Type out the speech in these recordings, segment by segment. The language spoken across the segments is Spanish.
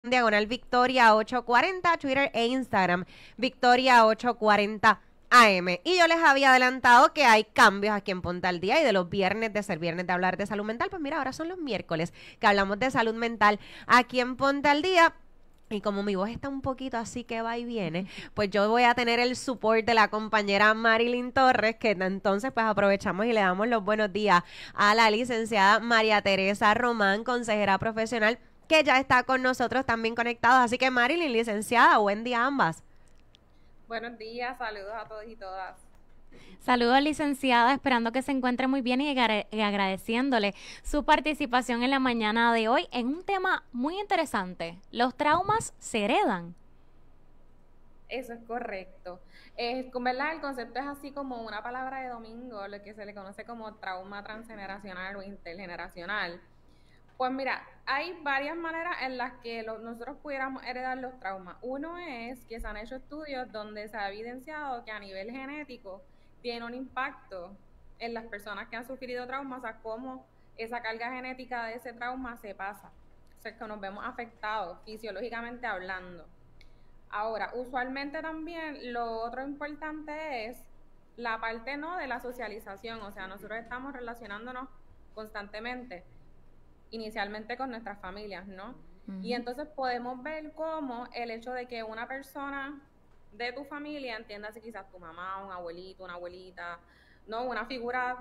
diagonal Victoria 840, Twitter e Instagram, Victoria 840 AM. Y yo les había adelantado que hay cambios aquí en Ponte al Día y de los viernes de ser viernes de hablar de salud mental, pues mira, ahora son los miércoles que hablamos de salud mental aquí en Ponte al Día. Y como mi voz está un poquito así que va y viene, pues yo voy a tener el support de la compañera Marilyn Torres, que entonces pues aprovechamos y le damos los buenos días a la licenciada María Teresa Román, consejera profesional, que ya está con nosotros también conectados. Así que Marilyn, licenciada, buen día a ambas. Buenos días, saludos a todos y todas. Saludos, licenciada, esperando que se encuentre muy bien y agradeciéndole su participación en la mañana de hoy en un tema muy interesante. ¿Los traumas se heredan? Eso es correcto. ¿Verdad? El concepto es así como una palabra de domingo, lo que se le conoce como trauma transgeneracional o intergeneracional. Pues mira, hay varias maneras en las que nosotros pudiéramos heredar los traumas. Uno es que se han hecho estudios donde se ha evidenciado que a nivel genético tiene un impacto en las personas que han sufrido traumas, o sea, cómo esa carga genética de ese trauma se pasa. O sea, que nos vemos afectados fisiológicamente hablando. Ahora, usualmente también lo otro importante es la parte no de la socialización, o sea, nosotros estamos relacionándonos constantemente, inicialmente con nuestras familias, ¿no? Y entonces podemos ver cómo el hecho de que una persona de tu familia, entiéndase quizás tu mamá, un abuelito, una abuelita, ¿no? Una figura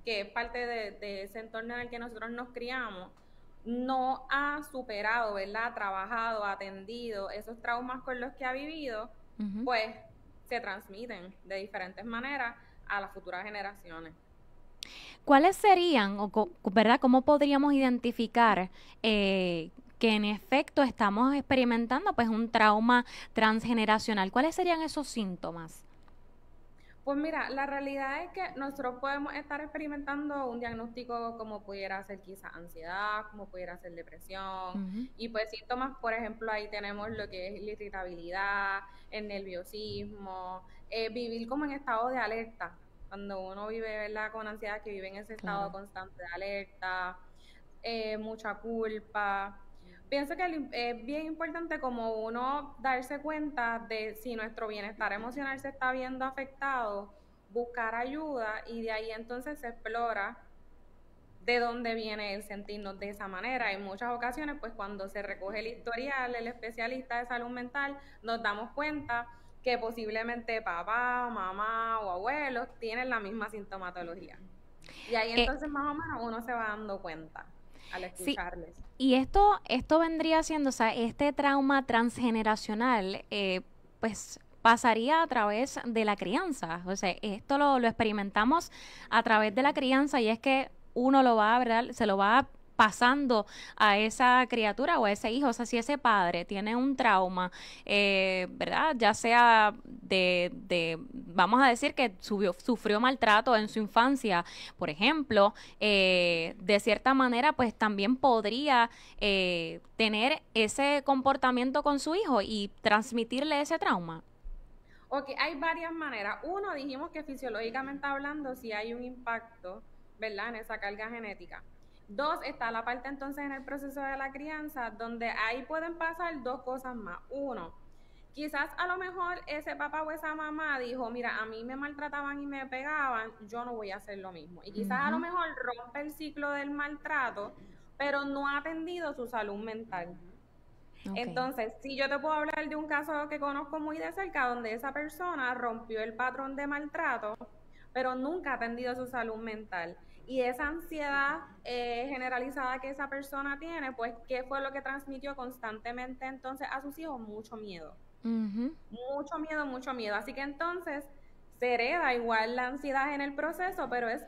que es parte de ese entorno en el que nosotros nos criamos, no ha superado, ¿verdad? Trabajado, atendido esos traumas con los que ha vivido, pues se transmiten de diferentes maneras a las futuras generaciones. ¿Cuáles serían, verdad, cómo podríamos identificar que en efecto estamos experimentando pues un trauma transgeneracional? ¿Cuáles serían esos síntomas? Pues mira, la realidad es que nosotros podemos estar experimentando un diagnóstico como pudiera ser quizás ansiedad, como pudiera ser depresión, y pues síntomas, por ejemplo, ahí tenemos lo que es la irritabilidad, el nerviosismo, vivir como en estado de alerta, cuando uno vive, ¿verdad?, con ansiedad, que vive en ese estado constante de alerta, mucha culpa. Pienso que es bien importante como uno darse cuenta de si nuestro bienestar emocional se está viendo afectado, buscar ayuda y de ahí entonces se explora de dónde viene el sentirnos de esa manera. En muchas ocasiones, pues cuando se recoge el historial, el especialista de salud mental, nos damos cuenta que posiblemente papá, mamá o abuelos tienen la misma sintomatología. Y ahí entonces más o menos uno se va dando cuenta al escucharles. Sí, y esto vendría siendo, o sea, este trauma transgeneracional, pues pasaría a través de la crianza. O sea, esto lo experimentamos a través de la crianza y es que uno lo va a, ¿verdad?, se lo va pasando a esa criatura o a ese hijo. O sea, si ese padre tiene un trauma, ¿verdad? Ya sea vamos a decir que sufrió maltrato en su infancia, por ejemplo, de cierta manera, pues también podría tener ese comportamiento con su hijo y transmitirle ese trauma. Ok, hay varias maneras. Uno, dijimos que fisiológicamente hablando, si hay un impacto, ¿verdad?, en esa carga genética. Dos, está la parte entonces en el proceso de la crianza, donde ahí pueden pasar dos cosas más. Uno, quizás a lo mejor ese papá o esa mamá dijo, mira, a mí me maltrataban y me pegaban, yo no voy a hacer lo mismo. Y quizás a lo mejor rompe el ciclo del maltrato, pero no ha atendido su salud mental. Okay. Entonces, si yo te puedo hablar de un caso que conozco muy de cerca, donde esa persona rompió el patrón de maltrato, pero nunca ha atendido su salud mental. Y esa ansiedad generalizada que esa persona tiene, pues, ¿qué fue lo que transmitió constantemente entonces a sus hijos? Mucho miedo. Mucho miedo, mucho miedo. Así que entonces se hereda igual la ansiedad en el proceso, pero es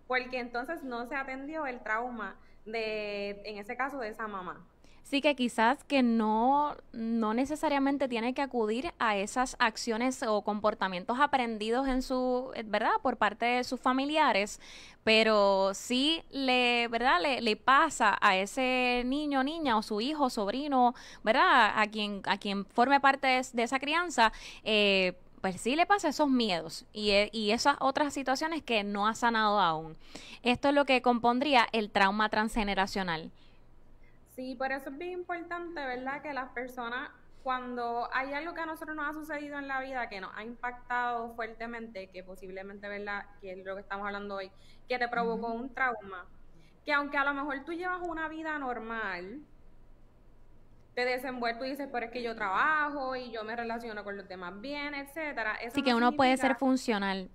porque entonces no se atendió el trauma en ese caso, de esa mamá. Sí, que quizás que no necesariamente tiene que acudir a esas acciones o comportamientos aprendidos en ¿verdad?, por parte de sus familiares, pero sí ¿verdad?, le pasa a ese niño, niña o su hijo, sobrino, ¿verdad?, a quien forme parte de esa crianza, pues sí le pasa esos miedos y esas otras situaciones que no ha sanado aún. Esto es lo que compondría el trauma transgeneracional. Sí, por eso es bien importante, ¿verdad? Que las personas, cuando hay algo que a nosotros nos ha sucedido en la vida que nos ha impactado fuertemente, que posiblemente, ¿verdad? Que es lo que estamos hablando hoy, que te provocó Ujú. un trauma, que aunque a lo mejor tú llevas una vida normal, te desenvuelves, tú dices, pero es que yo trabajo y yo me relaciono con los demás bien, etcétera. Eso Así no que uno puede significa. ser funcional.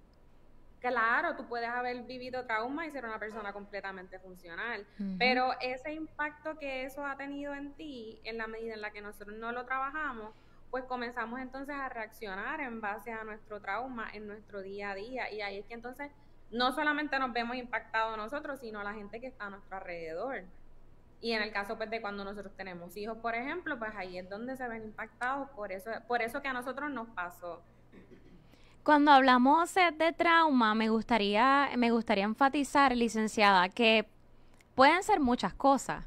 Claro, tú puedes haber vivido trauma y ser una persona completamente funcional, Ujú. pero ese impacto que eso ha tenido en ti, en la medida en la que nosotros no lo trabajamos, pues comenzamos entonces a reaccionar en base a nuestro trauma en nuestro día a día. Y ahí es que entonces no solamente nos vemos impactados nosotros, sino la gente que está a nuestro alrededor. Y en el caso pues de cuando nosotros tenemos hijos, por ejemplo, pues ahí es donde se ven impactados por eso que a nosotros nos pasó. Cuando hablamos de trauma, me gustaría enfatizar, licenciada, que pueden ser muchas cosas.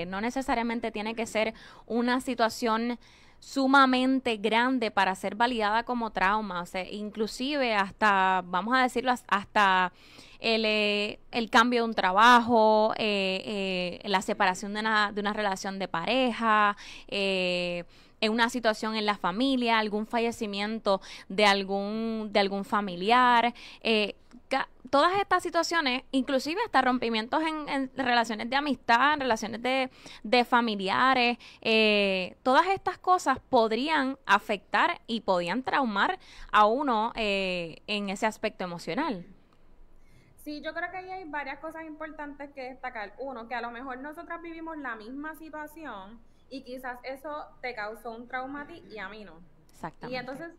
No necesariamente tiene que ser una situación sumamente grande para ser validada como trauma. O sea, inclusive hasta, vamos a decirlo, hasta el cambio de un trabajo, la separación de una relación de pareja, en una situación en la familia, algún fallecimiento de algún familiar. Todas estas situaciones, inclusive hasta rompimientos en relaciones de amistad, en relaciones de familiares, todas estas cosas podrían afectar y podían traumar a uno en ese aspecto emocional. Sí, yo creo que ahí hay varias cosas importantes que destacar. Uno, que a lo mejor nosotras vivimos la misma situación y quizás eso te causó un trauma a ti y a mí no. Y Exactamente. entonces,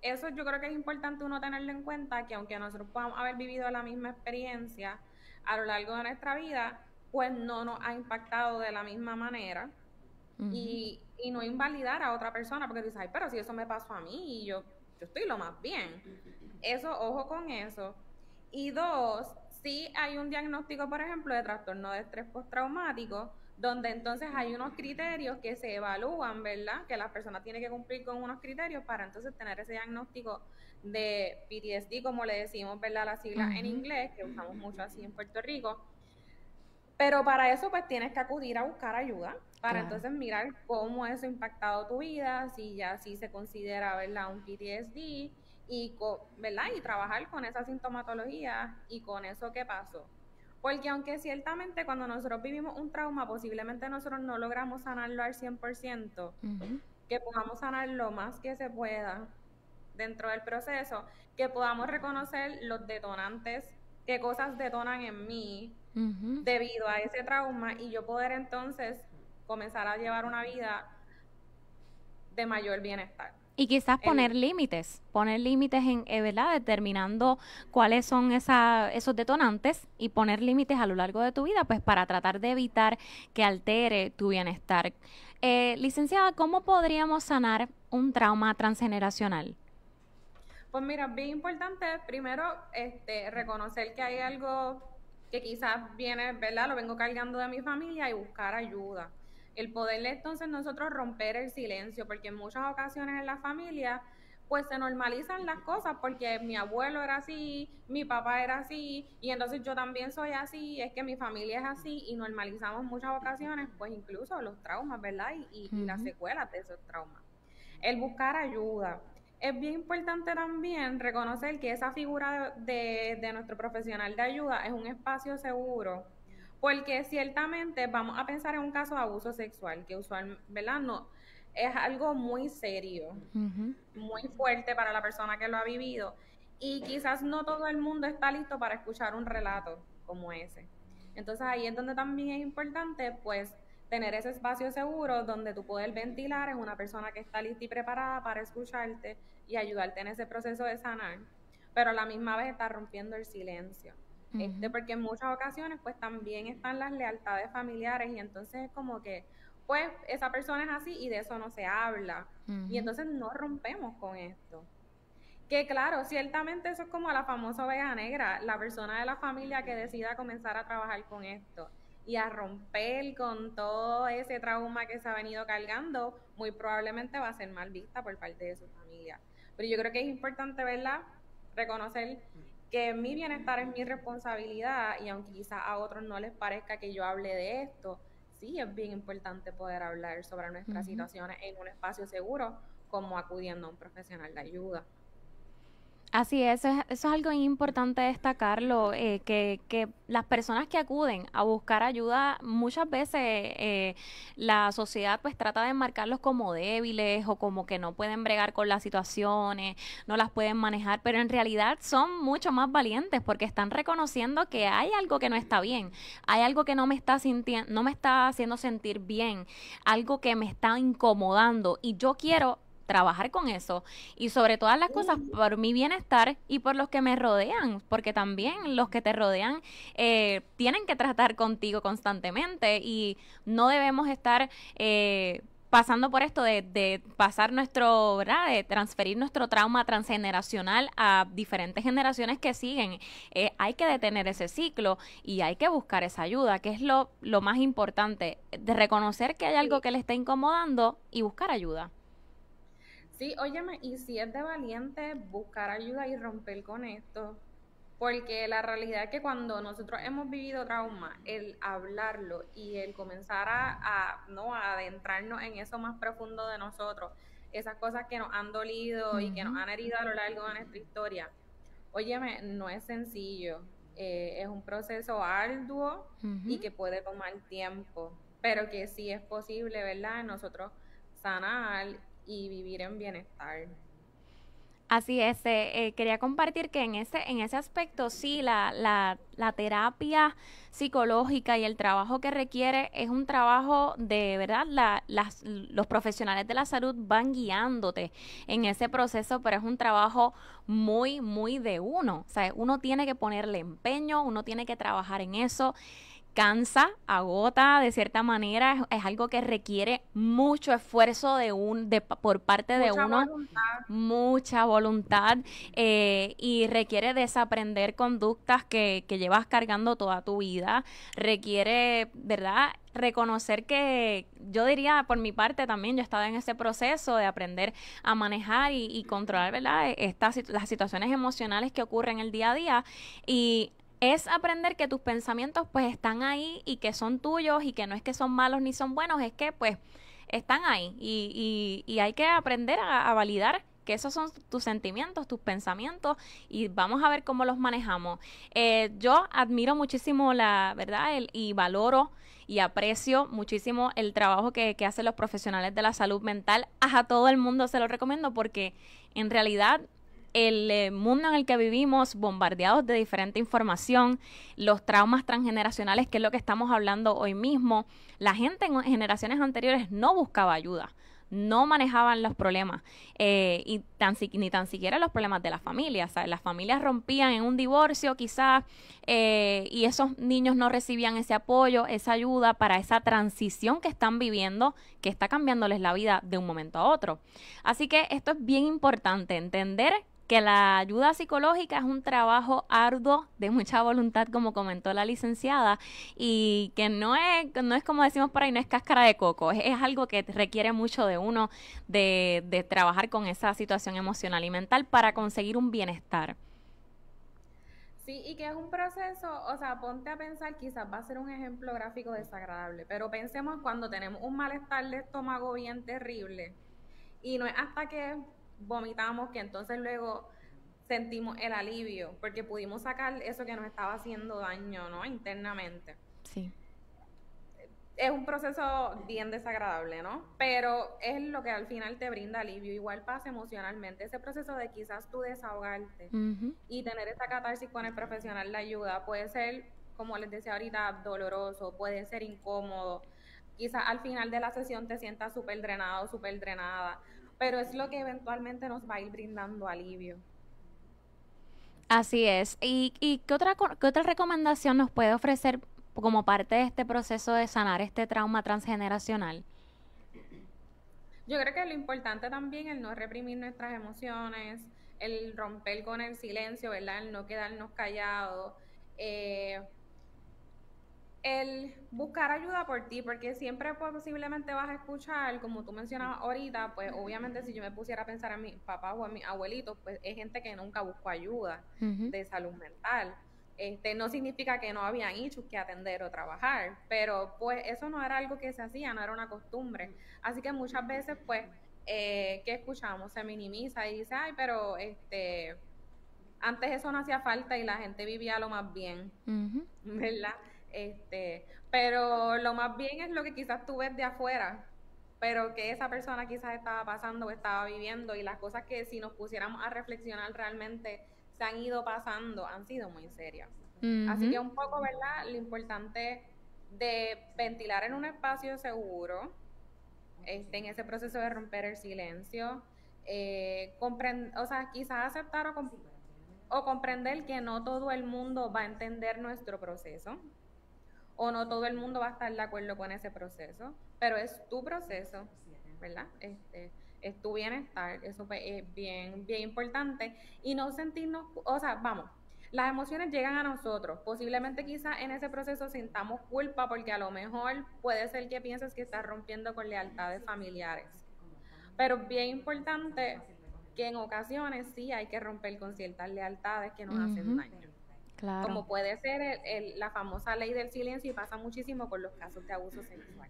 eso yo creo que es importante uno tenerlo en cuenta, que aunque nosotros podamos haber vivido la misma experiencia a lo largo de nuestra vida, pues no nos ha impactado de la misma manera Ujú. y no invalidar a otra persona, porque tú dices, ay, pero si eso me pasó a mí y yo estoy lo más bien. Eso, ojo con eso. Y dos, sí hay un diagnóstico, por ejemplo, de trastorno de estrés postraumático, donde entonces hay unos criterios que se evalúan, ¿verdad? Que la persona tiene que cumplir con unos criterios para entonces tener ese diagnóstico de PTSD, como le decimos, ¿verdad? Las siglas en Ujú. inglés, que usamos mucho así en Puerto Rico. Pero para eso pues tienes que acudir a buscar ayuda, para Claro. entonces mirar cómo eso ha impactado tu vida, si ya sí se considera, ¿verdad?, un PTSD ¿verdad? Y trabajar con esa sintomatología y con eso que pasó. Porque aunque ciertamente cuando nosotros vivimos un trauma, posiblemente nosotros no logramos sanarlo al 100%, Ujú. que podamos sanar lo más que se pueda dentro del proceso, que podamos reconocer los detonantes, qué cosas detonan en mí Ujú. debido a ese trauma y yo poder entonces comenzar a llevar una vida de mayor bienestar. Y quizás El, poner límites en, ¿verdad? Determinando cuáles son esos detonantes y poner límites a lo largo de tu vida, pues para tratar de evitar que altere tu bienestar. Licenciada, ¿cómo podríamos sanar un trauma transgeneracional? pues mira, bien importante primero reconocer que hay algo que quizás viene, ¿verdad? Lo vengo cargando de mi familia y buscar ayuda. El poderle entonces nosotros romper el silencio, porque en muchas ocasiones en la familia pues se normalizan las cosas porque mi abuelo era así, mi papá era así y entonces yo también soy así, es que mi familia es así y normalizamos en muchas ocasiones pues incluso los traumas, ¿verdad? Y las Ujú. secuelas de esos traumas. El buscar ayuda. Es bien importante también reconocer que esa figura de nuestro profesional de ayuda es un espacio seguro, porque ciertamente vamos a pensar en un caso de abuso sexual, que usualmente, ¿verdad? No, es algo muy serio, Ujú. muy fuerte para la persona que lo ha vivido, y quizás no todo el mundo está listo para escuchar un relato como ese. Entonces ahí es donde también es importante, pues, tener ese espacio seguro donde tú puedes ventilar en una persona que está lista y preparada para escucharte y ayudarte en ese proceso de sanar, pero a la misma vez estar rompiendo el silencio. Ujú. Porque en muchas ocasiones pues también están las lealtades familiares y entonces es como que pues esa persona es así y de eso no se habla y Ujú. entonces no rompemos con esto. Que claro, ciertamente eso es como la famosa oveja negra, la persona de la familia que decida comenzar a trabajar con esto y a romper con todo ese trauma que se ha venido cargando, muy probablemente va a ser mal vista por parte de su familia. Pero yo creo que es importante, ¿verdad? Reconocer que mi bienestar es mi responsabilidad y aunque quizás a otros no les parezca que yo hable de esto, sí es bien importante poder hablar sobre nuestras Ujú. situaciones en un espacio seguro, como acudiendo a un profesional de ayuda. Así es, eso es algo importante destacarlo, que las personas que acuden a buscar ayuda, muchas veces la sociedad pues trata de marcarlos como débiles o como que no pueden bregar con las situaciones, no las pueden manejar, pero en realidad son mucho más valientes porque están reconociendo que hay algo que no está bien, hay algo que no me está sintiendo, no me está haciendo sentir bien, algo que me está incomodando y yo quiero trabajar con eso y sobre todas las cosas por mi bienestar y por los que me rodean, porque también los que te rodean tienen que tratar contigo constantemente y no debemos estar pasando por esto de pasar nuestro, ¿verdad? De transferir nuestro trauma transgeneracional a diferentes generaciones que siguen. Hay que detener ese ciclo y hay que buscar esa ayuda, que es lo más importante, de reconocer que hay algo Sí. que le está incomodando y buscar ayuda. Sí, óyeme, y si es de valiente buscar ayuda y romper con esto, porque la realidad es que cuando nosotros hemos vivido trauma, el hablarlo y el comenzar ¿no? a adentrarnos en eso más profundo de nosotros, esas cosas que nos han dolido y que nos Ujú. han herido a lo largo de nuestra historia, óyeme, no es sencillo, es un proceso arduo y Ujú. que puede tomar tiempo, pero que sí es posible, ¿verdad? Nosotros sanar y vivir en bienestar. Así es, quería compartir que en ese aspecto sí, la terapia psicológica y el trabajo que requiere es un trabajo de verdad, los profesionales de la salud van guiándote en ese proceso, pero es un trabajo muy, muy de uno, o sea, uno tiene que ponerle empeño, uno tiene que trabajar en eso, cansa, agota de cierta manera, es algo que requiere mucho esfuerzo por parte de Mucha uno, voluntad. mucha voluntad y requiere desaprender conductas que llevas cargando toda tu vida, requiere, ¿verdad? Reconocer que yo diría por mi parte también, yo estaba en ese proceso de aprender a manejar y controlar, ¿verdad? Las situaciones emocionales que ocurren el día a día y es aprender que tus pensamientos pues están ahí y que son tuyos y que no es que son malos ni son buenos, es que pues están ahí y hay que aprender a validar que esos son tus sentimientos, tus pensamientos y vamos a ver cómo los manejamos. Yo admiro muchísimo la verdad y valoro y aprecio muchísimo el trabajo que hacen los profesionales de la salud mental. A todo el mundo se lo recomiendo porque en realidad el mundo en el que vivimos, bombardeados de diferente información, los traumas transgeneracionales, que es lo que estamos hablando hoy mismo, la gente en generaciones anteriores no buscaba ayuda, no manejaban los problemas ni tan siquiera los problemas de la familia. O sea, las familias rompían en un divorcio quizás y esos niños no recibían ese apoyo, esa ayuda para esa transición que están viviendo, que está cambiándoles la vida de un momento a otro. Así que esto es bien importante, entender que la ayuda psicológica es un trabajo arduo de mucha voluntad, como comentó la licenciada, y que no es como decimos por ahí, no es cáscara de coco, es algo que requiere mucho de uno, de trabajar con esa situación emocional y mental para conseguir un bienestar. Sí, y que es un proceso, o sea, ponte a pensar, quizás va a ser un ejemplo gráfico desagradable, pero pensemos cuando tenemos un malestar de estómago bien terrible y no es hasta que vomitamos que entonces luego sentimos el alivio, porque pudimos sacar eso que nos estaba haciendo daño, ¿no? Internamente. Sí. Es un proceso bien desagradable, ¿no? Pero es lo que al final te brinda alivio. Igual pasa emocionalmente. Ese proceso de quizás tú desahogarte Ujú. y tener esa catarsis con el profesional de ayuda puede ser, como les decía ahorita, doloroso, puede ser incómodo. Quizás al final de la sesión te sientas súper drenado, súper drenada, pero es lo que eventualmente nos va a ir brindando alivio. Así es. ¿Y qué otra recomendación nos puede ofrecer como parte de este proceso de sanar este trauma transgeneracional? Yo creo que lo importante también es no reprimir nuestras emociones, el romper con el silencio, ¿verdad? El no quedarnos callados, eh, el buscar ayuda por ti, porque siempre posiblemente vas a escuchar, como tú mencionabas ahorita, pues obviamente si yo me pusiera a pensar en mi papá o en mis abuelitos, pues es gente que nunca buscó ayuda Ujú. de salud mental. No significa que no habían issues que atender o trabajar, pero pues eso no era algo que se hacía, no era una costumbre. Así que muchas veces, pues, ¿qué escuchamos? Se minimiza y dice, ay, pero antes eso no hacía falta y la gente vivía lo más bien, ¿verdad? Pero lo más bien es lo que quizás tú ves de afuera, pero que esa persona quizás estaba pasando o estaba viviendo, y las cosas que si nos pusiéramos a reflexionar realmente se han ido pasando, han sido muy serias. Así que un poco, ¿verdad? Lo importante de ventilar en un espacio seguro, en ese proceso de romper el silencio, o sea, quizás aceptar o comprender que no todo el mundo va a entender nuestro proceso, o no todo el mundo va a estar de acuerdo con ese proceso, pero es tu proceso, ¿verdad? Es tu bienestar, eso es bien, bien importante, y no sentirnos, o sea, vamos, las emociones llegan a nosotros, posiblemente quizás en ese proceso sintamos culpa porque a lo mejor puede ser que pienses que estás rompiendo con lealtades familiares, pero es bien importante que en ocasiones sí hay que romper con ciertas lealtades que nos hacen daño. Claro. Como puede ser la famosa ley del silencio, y pasa muchísimo con los casos de abuso sexual.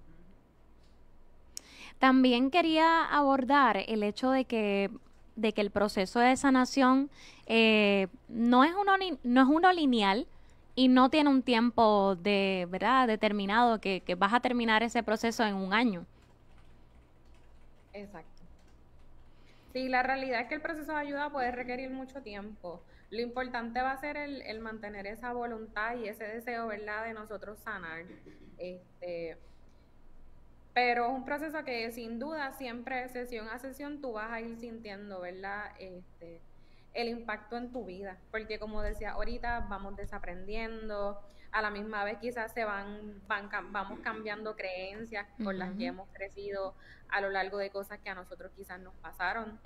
También quería abordar el hecho de que el proceso de sanación no es uno lineal y no tiene un tiempo ¿verdad? Determinado que vas a terminar ese proceso en un año. Exacto. Sí, la realidad es que el proceso de ayuda puede requerir mucho tiempo. Lo importante va a ser el mantener esa voluntad y ese deseo, ¿verdad?, de nosotros sanar. Pero es un proceso que sin duda siempre, sesión a sesión, tú vas a ir sintiendo, ¿verdad?, el impacto en tu vida. Porque como decía ahorita, vamos desaprendiendo, a la misma vez quizás vamos cambiando creencias con las que hemos crecido a lo largo de cosas que a nosotros quizás nos pasaron,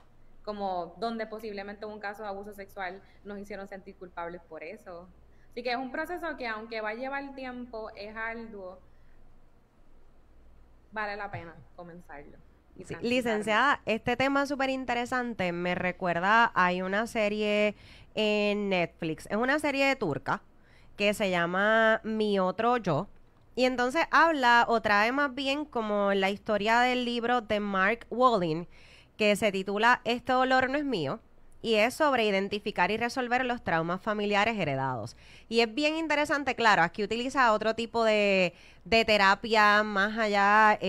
como donde posiblemente en un caso de abuso sexual nos hicieron sentir culpables por eso. Así que es un proceso que, aunque va a llevar tiempo, es arduo, vale la pena comenzarlo. Sí, licenciada, este tema es súper interesante. Me recuerda, hay una serie en Netflix, es una serie turca que se llama Mi Otro Yo. Y entonces habla o trae más bien como la historia del libro de Mark Walling, que se titula Este dolor no es mío, y es sobre identificar y resolver los traumas familiares heredados. Y es bien interesante, claro, aquí utiliza otro tipo de terapia más allá,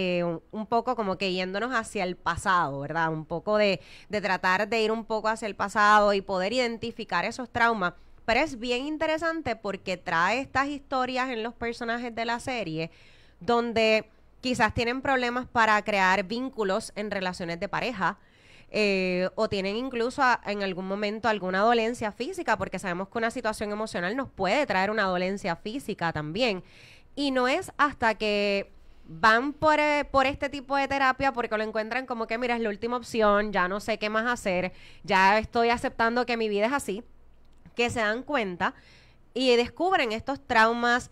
un poco como que yéndonos hacia el pasado, ¿verdad? Un poco de tratar de ir un poco hacia el pasado y poder identificar esos traumas. Pero es bien interesante porque trae estas historias en los personajes de la serie donde quizás tienen problemas para crear vínculos en relaciones de pareja, o tienen incluso en algún momento alguna dolencia física, porque sabemos que una situación emocional nos puede traer una dolencia física también. Y no es hasta que van por este tipo de terapia, porque lo encuentran como que, mira, es la última opción, ya no sé qué más hacer, ya estoy aceptando que mi vida es así, que se dan cuenta y descubren estos traumas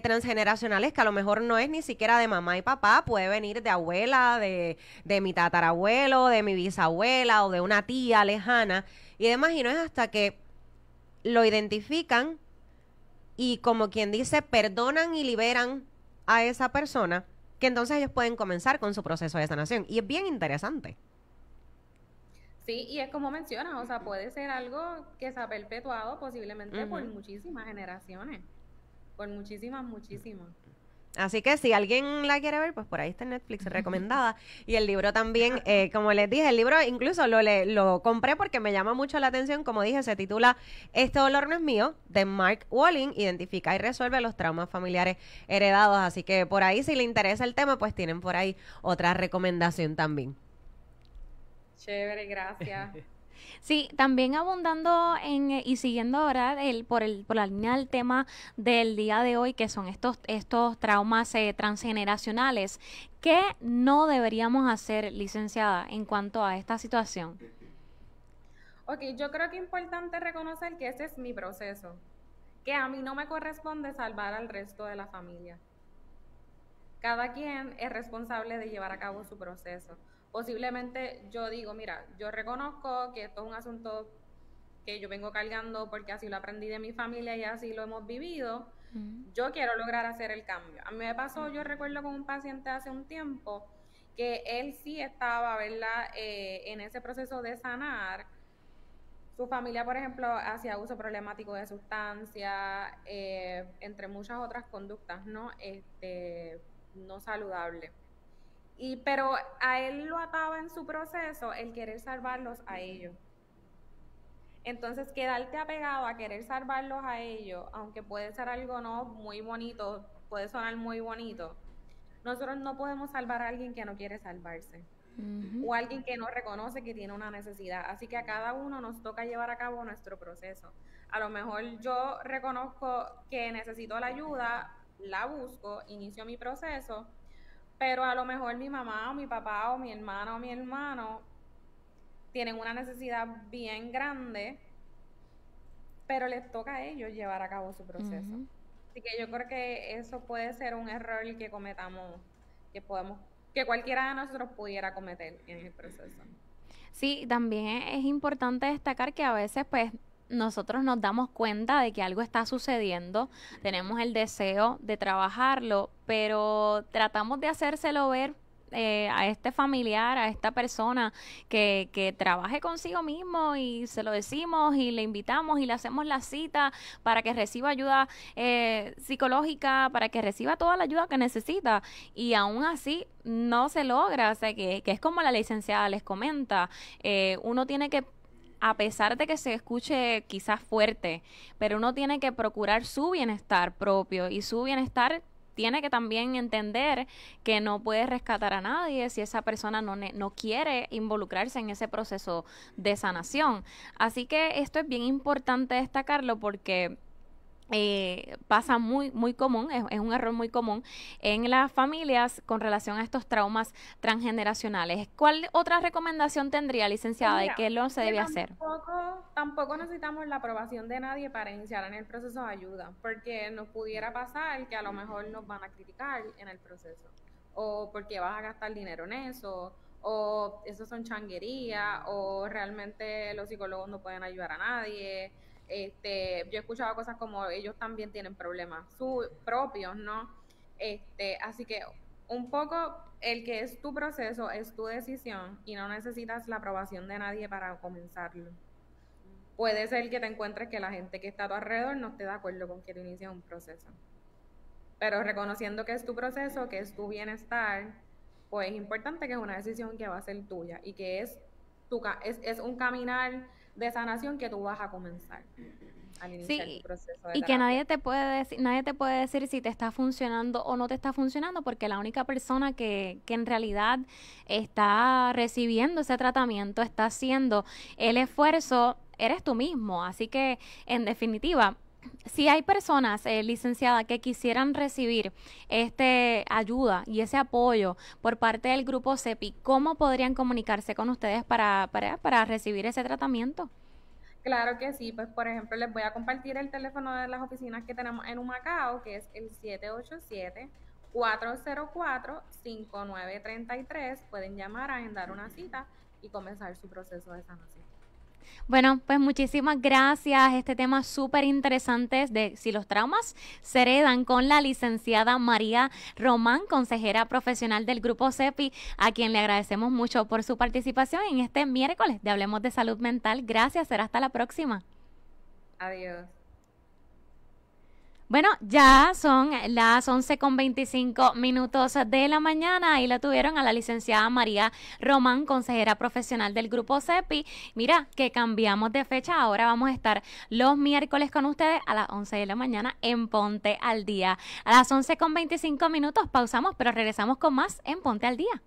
transgeneracionales, que a lo mejor no es ni siquiera de mamá y papá, puede venir de abuela, de mi tatarabuelo, de mi bisabuela o de una tía lejana y demás, y no es hasta que lo identifican y, como quien dice, perdonan y liberan a esa persona, que entonces ellos pueden comenzar con su proceso de sanación, y es bien interesante. Sí, y es como mencionas, o sea, puede ser algo que se ha perpetuado posiblemente por muchísimas generaciones, por muchísimas. Así que si alguien la quiere ver, pues por ahí está en Netflix, recomendada. Y el libro también, como les dije, el libro incluso lo compré porque me llama mucho la atención. Como dije, se titula Este dolor no es mío, de Mark Walling, identifica y resuelve los traumas familiares heredados. Así que por ahí, si le interesa el tema, pues tienen por ahí otra recomendación también. Chévere, gracias. Sí, también abundando y siguiendo, ¿verdad?, por la línea del tema del día de hoy, que son estos traumas transgeneracionales. ¿Qué no deberíamos hacer, licenciada, en cuanto a esta situación? Ok, yo creo que es importante reconocer que ese es mi proceso, que a mí no me corresponde salvar al resto de la familia. Cada quien es responsable de llevar a cabo su proceso. Posiblemente yo digo, mira, yo reconozco que esto es un asunto que yo vengo cargando porque así lo aprendí de mi familia y así lo hemos vivido, yo quiero lograr hacer el cambio. A mí me pasó, yo recuerdo con un paciente hace un tiempo, que él sí estaba, ¿verdad?, en ese proceso de sanar. Su familia, por ejemplo, hacía uso problemático de sustancias, entre muchas otras conductas, ¿no? No saludables. Pero a él lo ataba en su proceso el querer salvarlos a ellos. Entonces, quedarte apegado a querer salvarlos a ellos, aunque puede ser algo no muy bonito, puede sonar muy bonito, nosotros no podemos salvar a alguien que no quiere salvarse. O alguien que no reconoce que tiene una necesidad. Así que a cada uno nos toca llevar a cabo nuestro proceso. A lo mejor yo reconozco que necesito la ayuda, la busco, inicio mi proceso, pero a lo mejor mi mamá o mi papá o mi hermana o mi hermano tienen una necesidad bien grande, pero les toca a ellos llevar a cabo su proceso. Así que yo creo que eso puede ser un error que cometamos, que cualquiera de nosotros pudiera cometer en el proceso. Sí, también es importante destacar que a veces pues nosotros nos damos cuenta de que algo está sucediendo, tenemos el deseo de trabajarlo, pero tratamos de hacérselo ver a este familiar, a esta persona que trabaje consigo mismo, y se lo decimos y le invitamos y le hacemos la cita para que reciba ayuda psicológica, para que reciba toda la ayuda que necesita, y aún así no se logra. O sea, que es como la licenciada les comenta, uno tiene que, a pesar de que se escuche quizás fuerte, pero uno tiene que procurar su bienestar propio, y su bienestar tiene que también entender que no puede rescatar a nadie si esa persona no quiere involucrarse en ese proceso de sanación. Así que esto es bien importante destacarlo, porque pasa muy común, es un error muy común en las familias con relación a estos traumas transgeneracionales. ¿Cuál otra recomendación tendría, licenciada, de qué lo se debe hacer? Tampoco necesitamos la aprobación de nadie para iniciar en el proceso de ayuda, porque nos pudiera pasar que a lo mejor nos van a criticar en el proceso, o porque vas a gastar dinero en eso, o eso son changuerías, o realmente los psicólogos no pueden ayudar a nadie. Yo he escuchado cosas como ellos también tienen problemas propios, ¿no? Así que un poco el que es tu proceso, es tu decisión, y no necesitas la aprobación de nadie para comenzarlo. Puede ser que te encuentres que la gente que está a tu alrededor no esté de acuerdo con que tú inicies un proceso, pero reconociendo que es tu proceso, que es tu bienestar, pues es importante que es una decisión que va a ser tuya, y que es un caminar de sanación que tú vas a comenzar al iniciar tu proceso de terapia. Que nadie te puede decir si te está funcionando o no te está funcionando, porque la única persona que en realidad está recibiendo ese tratamiento, está haciendo el esfuerzo, eres tú mismo. Así que, en definitiva, si hay personas, licenciada, que quisieran recibir ayuda y ese apoyo por parte del Grupo CEPI, ¿cómo podrían comunicarse con ustedes para recibir ese tratamiento? Claro que sí, pues por ejemplo les voy a compartir el teléfono de las oficinas que tenemos en Humacao, que es el 787-404-5933. Pueden llamar, agendar una cita y comenzar su proceso de sanación. Bueno, pues muchísimas gracias. Este tema súper interesante de si los traumas se heredan, con la licenciada María Román, consejera profesional del Grupo CEPI, a quien le agradecemos mucho por su participación en este miércoles de Hablemos de Salud Mental. Gracias, será hasta la próxima. Adiós. Bueno, ya son las 11:25 de la mañana. Ahí la tuvieron a la licenciada María Román, consejera profesional del Grupo CEPI. Mira, que cambiamos de fecha. Ahora vamos a estar los miércoles con ustedes a las 11 de la mañana en Ponte al Día. A las 11:25 pausamos, pero regresamos con más en Ponte al Día.